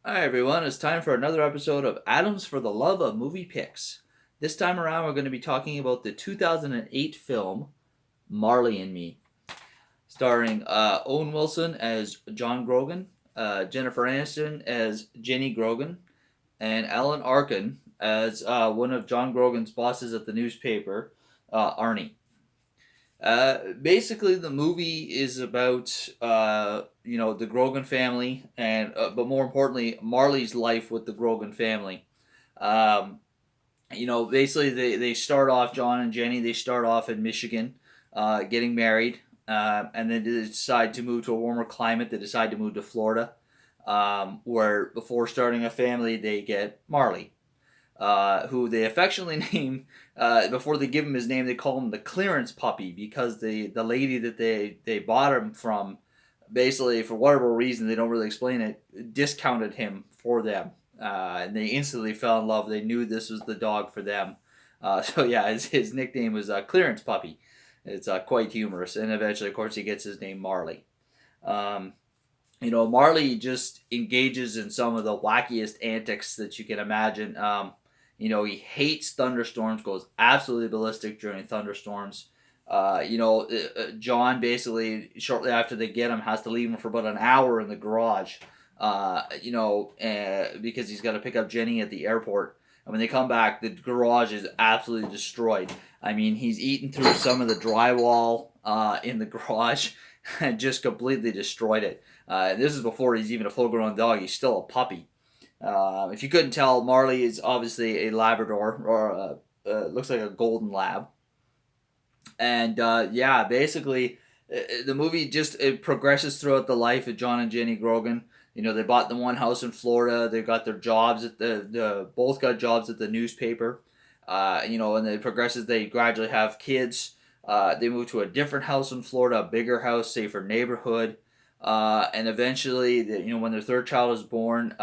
Hi everyone, it's time for another episode of Atoms for the Love of Movie Picks. This time around, we're going to be talking about the 2008 film Marley and Me, starring Owen Wilson as John Grogan, Jennifer Aniston as Jenny Grogan, and Alan Arkin as one of John Grogan's bosses at the newspaper, Arnie. Basically, the movie is about the Grogan family, and but more importantly, Marley's life with the Grogan family. Um, Basically, they start off, John and Jenny. They start off in Michigan, getting married, and then they decide to move to a warmer climate. They decide to move to Florida, where before starting a family, they get Marley, who they affectionately name. Before they give him his name, they call him the clearance puppy because the lady that they bought him from, basically for whatever reason they don't really explain it, discounted him for them, and they instantly fell in love. They knew this was the dog for them. So yeah, his nickname was clearance puppy. It's quite humorous, and eventually, of course, he gets his name Marley. Um, Marley just engages in some of the wackiest antics that you can imagine. He hates thunderstorms, goes absolutely ballistic during thunderstorms. John basically, shortly after they get him, has to leave him for about an hour in the garage, because he's got to pick up Jenny at the airport. And when they come back, the garage is absolutely destroyed. I mean, he's eaten through some of the drywall in the garage and just completely destroyed it. This is before he's even a full-grown dog. He's still a puppy. If you couldn't tell, Marley is obviously a Labrador, or looks like a golden lab. And yeah, basically, the movie just it progresses throughout the life of John and Jenny Grogan. They bought the one house in Florida. They got their jobs at the both got jobs at the newspaper. And it progresses. They gradually have kids. They move to a different house in Florida, a bigger house, safer neighborhood. And eventually, when their third child is born,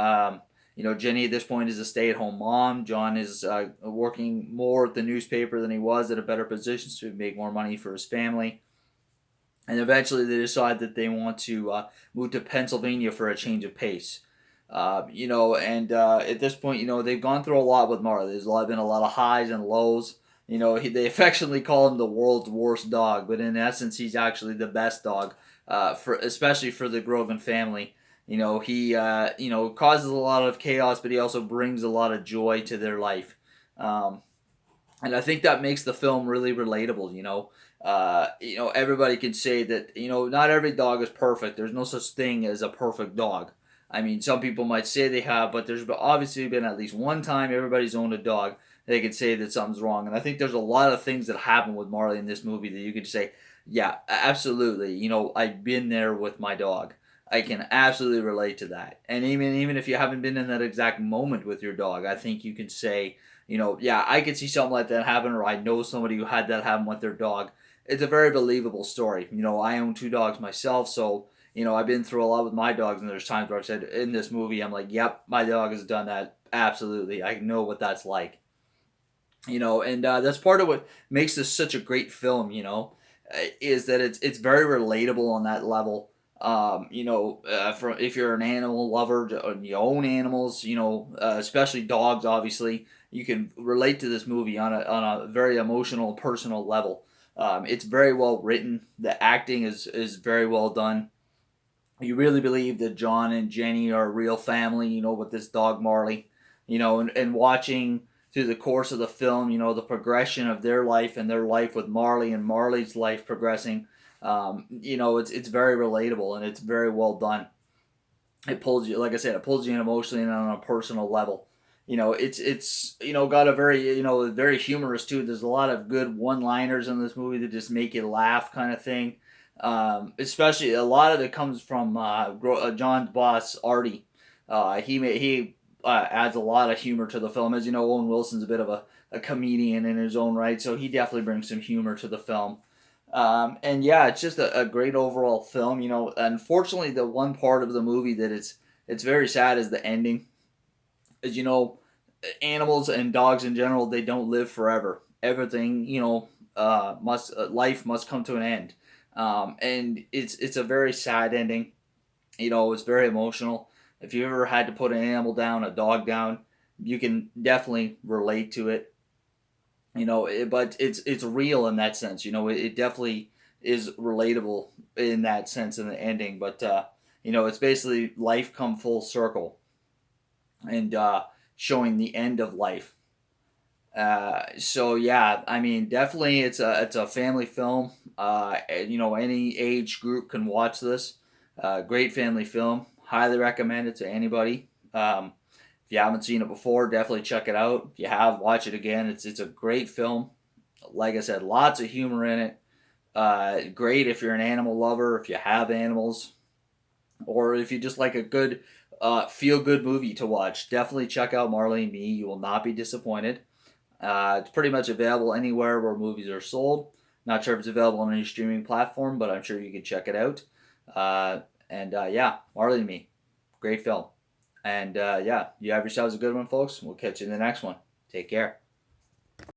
Jenny at this point is a stay-at-home mom. John is working more at the newspaper than he was, at a better position to make more money for his family. And eventually, they decide that they want to move to Pennsylvania for a change of pace. At this point, they've gone through a lot with Marley. Been a lot of highs and lows. They affectionately call him the world's worst dog, but in essence, he's actually the best dog, especially for the Grogan family. He causes a lot of chaos, but he also brings a lot of joy to their life. Um, and I think that makes the film really relatable. Everybody can say that not every dog is perfect. There's no such thing as a perfect dog. I mean, some people might say they have, but there's obviously been at least one time everybody's owned a dog they can say that something's wrong. And I think there's a lot of things that happen with Marley in this movie that you could say, yeah, absolutely. I've been there with my dog. I can absolutely relate to that. And even if you haven't been in that exact moment with your dog, I think you can say, yeah, I could see something like that happen, or I know somebody who had that happen with their dog. It's a very believable story. I own two dogs myself, so I've been through a lot with my dogs, and there's times where I've said in this movie, I'm like, yep, my dog has done that. Absolutely, I know what that's like. And that's part of what makes this such a great film. Is that it's very relatable on that level. From if you're an animal lover and you own animals, especially dogs, obviously, you can relate to this movie on a very emotional, personal level. It's very well written. The acting is very well done. You really believe that John and Jenny are a real family, with this dog Marley, and watching through the course of the film, the progression of their life and their life with Marley and Marley's life progressing. It's very relatable and it's very well done. It pulls you, like I said, it pulls you in emotionally and on a personal level. It's got a very very humorous too. There's a lot of good one-liners in this movie that just make you laugh, kind of thing. Especially a lot of it comes from John's boss Artie. He adds a lot of humor to the film. As you know, Owen Wilson's a bit of a comedian in his own right, so he definitely brings some humor to the film. And yeah, it's just a great overall film. Unfortunately, the one part of the movie that it's very sad is the ending. As animals and dogs in general, they don't live forever. Everything, must life must come to an end. And it's a very sad ending. It's very emotional. If you ever had to put an animal down, a dog down, you can definitely relate to it. But it's real in that sense. It definitely is relatable in that sense in the ending. But it's basically life come full circle and showing the end of life. So yeah, I mean, definitely it's a family film. Any age group can watch this. Great family film. Highly recommend it to anybody. If you haven't seen it before, definitely check it out. If you have, watch it again. It's a great film. Like I said, lots of humor in it. Great if you're an animal lover, if you have animals, or if you just like a good feel good movie to watch. Definitely check out Marley Me. You will not be disappointed. It's pretty much available anywhere where movies are sold. Not sure if it's available on any streaming platform, but I'm sure you can check it out. Yeah, Marley and Me, great film. And yeah, you have yourselves a good one, folks. We'll catch you in the next one. Take care.